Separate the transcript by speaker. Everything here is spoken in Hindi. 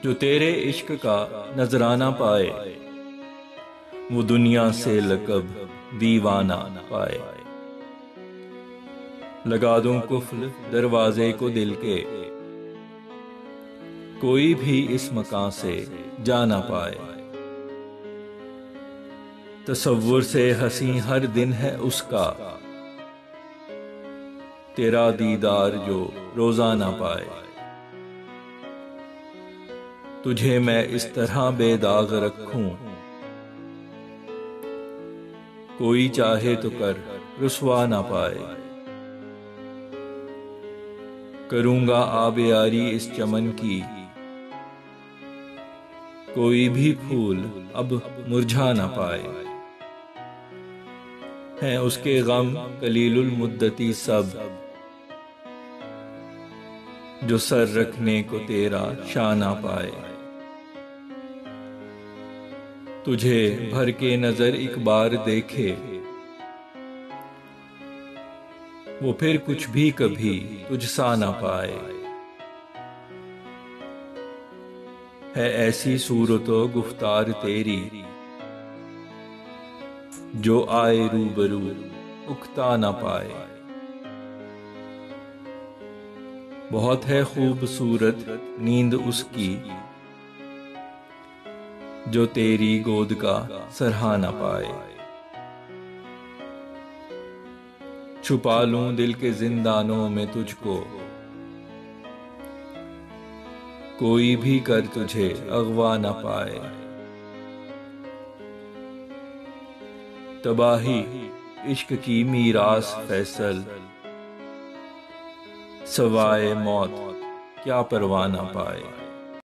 Speaker 1: जो तेरे इश्क का नजराना पाए, वो दुनिया से लकब दीवाना पाए। लगा दूं कुफ्ल दरवाजे को दिल के, कोई भी इस मकान से जा ना पाए। तसव्वुर से हंसी हर दिन है उसका, तेरा दीदार जो रोजाना पाए। तुझे मैं इस तरह बेदाग रखूं, कोई चाहे तो कर रुसवा ना पाए। करूंगा आबियारी इस चमन की, कोई भी फूल अब मुरझा ना पाए। हैं उसके गम कलीलुल मुद्दती सब, जो सर रखने को तेरा शाह ना पाए। तुझे भर के नजर एक बार देखे, वो फिर कुछ भी कभी तुझसा ना पाए। है ऐसी सूरतो गुफ्तार तेरी, जो आए रूबरू उकता ना पाए। बहुत है खूबसूरत नींद उसकी, जो तेरी गोद का सरहा ना पाए। छुपा लूं दिल के जिंदानों में तुझको, कोई भी कर तुझे अगवा ना पाए। तबाही इश्क की मीरास फैसल, सवाए मौत क्या परवाह ना पाए।